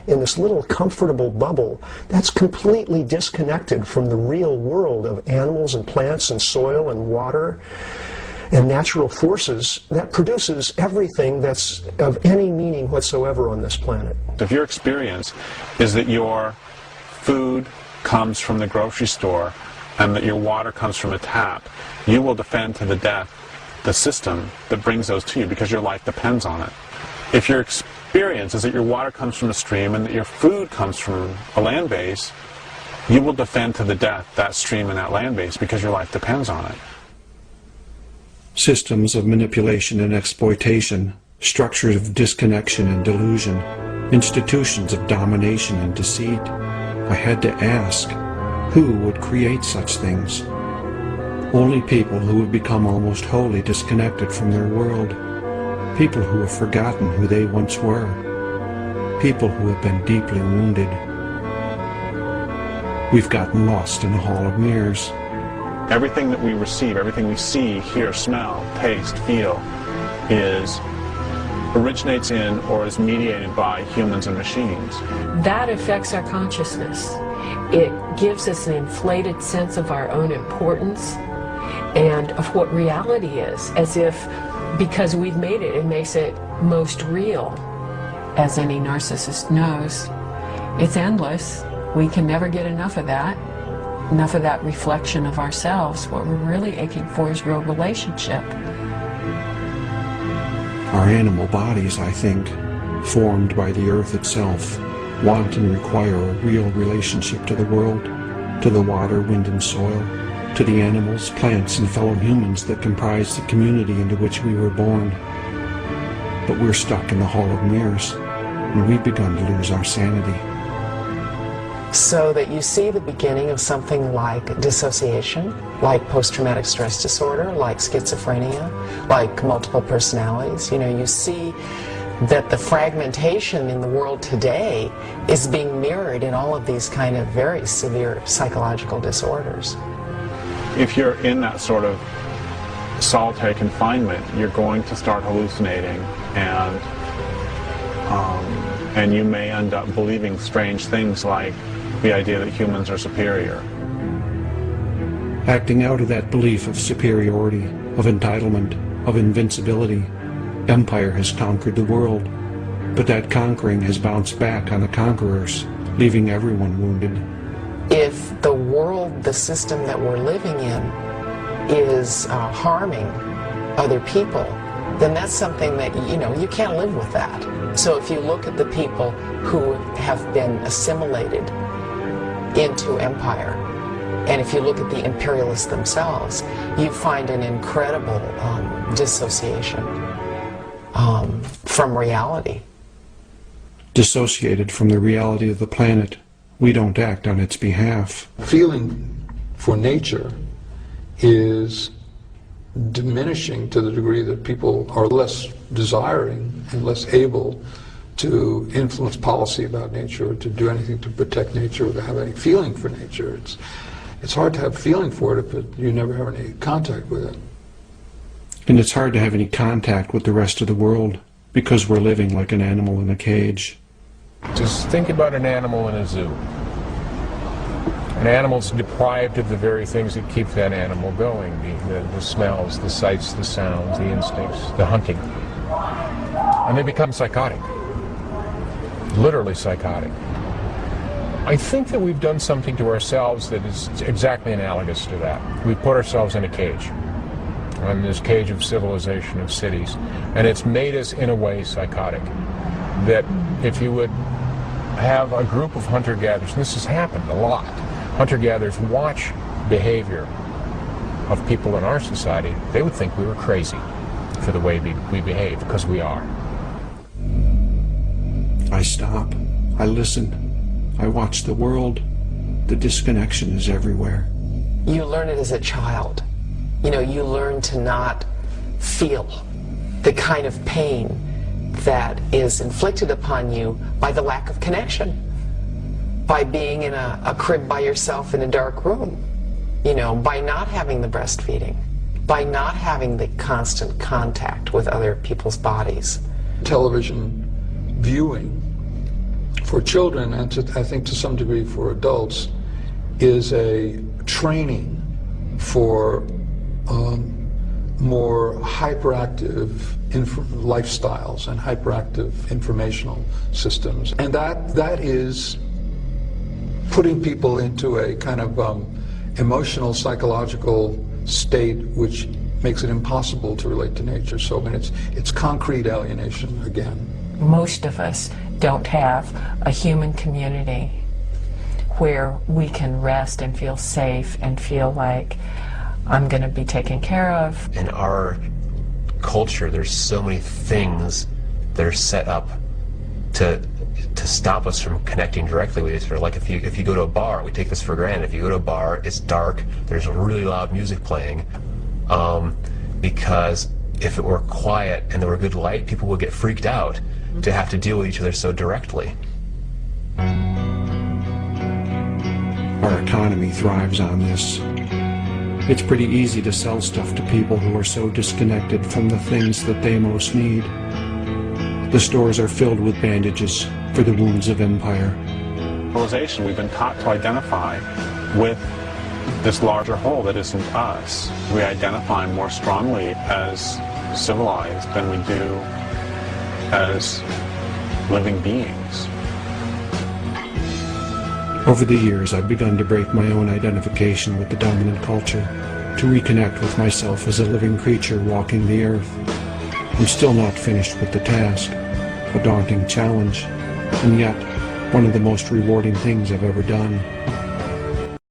in this little comfortable bubble that's completely disconnected from the real world of animals and plants and soil and water and natural forces that produces everything that's of any meaning whatsoever on this planet. If your experience is that your food comes from the grocery store and that your water comes from a tap, you will defend to the death the system that brings those to you because your life depends on it. If your experience is that your water comes from a stream and that your food comes from a land base, you will defend to the death that stream and that land base because your life depends on it. Systems of manipulation and exploitation, structures of disconnection and delusion, institutions of domination and deceit. I had to ask, who would create such things? Only people who have become almost wholly disconnected from their world. People who have forgotten who they once were. People who have been deeply wounded. We've gotten lost in the hall of mirrors. Everything that we receive, everything we see, hear, smell, taste, feel, originates in or is mediated by humans and machines. That affects our consciousness. It gives us an inflated sense of our own importance and of what reality is, as if because we've made it, it makes it most real. As any narcissist knows, it's endless. We can never get enough of that reflection of ourselves. What we're really aching for is real relationship. Our animal bodies, I think, formed by the earth itself, want and require a real relationship to the world, to the water, wind, and soil, to the animals, plants, and fellow humans that comprise the community into which we were born. But we're stuck in the hall of mirrors, and we've begun to lose our sanity. So that you see the beginning of something like dissociation, like post-traumatic stress disorder, like schizophrenia, like multiple personalities. You know, you see that the fragmentation in the world today is being mirrored in all of these kind of very severe psychological disorders. If you're in that sort of solitary confinement, you're going to start hallucinating, and you may end up believing strange things like the idea that humans are superior. Acting out of that belief of superiority, of entitlement, of invincibility, empire has conquered the world, but that conquering has bounced back on the conquerors, leaving everyone wounded. If the world, the system that we're living in, is harming other people, then that's something that, you can't live with that. So if you look at the people who have been assimilated into empire, and if you look at the imperialists themselves, you find an incredible dissociation from reality. Dissociated from the reality of the planet, we don't act on its behalf. Feeling for nature is diminishing to the degree that people are less desiring and less able to influence policy about nature, or to do anything to protect nature, or to have any feeling for nature. It's hard to have feeling for it if you never have any contact with it. And it's hard to have any contact with the rest of the world because we're living like an animal in a cage. Just think about an animal in a zoo. An animal's deprived of the very things that keep that animal going, the smells, the sights, the sounds, the instincts, the hunting. And they become psychotic. Literally psychotic. I think that we've done something to ourselves that is exactly analogous to that. We put ourselves in a cage, in this cage of civilization, of cities, and it's made us in a way psychotic. That if you would have a group of hunter-gatherers, and this has happened a lot, hunter-gatherers watch behavior of people in our society, they would think we were crazy for the way we behave, because we are. I stop. I listen. I watch the world. The disconnection is everywhere. You learn it as a child. You learn to not feel the kind of pain that is inflicted upon you by the lack of connection, by being in a crib by yourself in a dark room, by not having the breastfeeding, by not having the constant contact with other people's bodies. Television viewing for children, and I think to some degree for adults, is a training for more hyperactive lifestyles and hyperactive informational systems. And that is putting people into a kind of emotional, psychological state which makes it impossible to relate to nature. So I mean, it's concrete alienation again. Most of us don't have a human community where we can rest and feel safe and feel like I'm going to be taken care of. In our culture, there's so many things that are set up to stop us from connecting directly with each other. Like if you go to a bar, we take this for granted. If you go to a bar, it's dark, there's really loud music playing, because if it were quiet and there were good light, people would get freaked out to have to deal with each other so directly. Our economy thrives on this. It's pretty easy to sell stuff to people who are so disconnected from the things that they most need. The stores are filled with bandages for the wounds of empire. Civilization, we've been taught to identify with this larger whole that isn't us. We identify more strongly as civilized than we do as living beings. Over the years, I've begun to break my own identification with the dominant culture, to reconnect with myself as a living creature walking the earth. I'm still not finished with the task, a daunting challenge, and yet one of the most rewarding things I've ever done.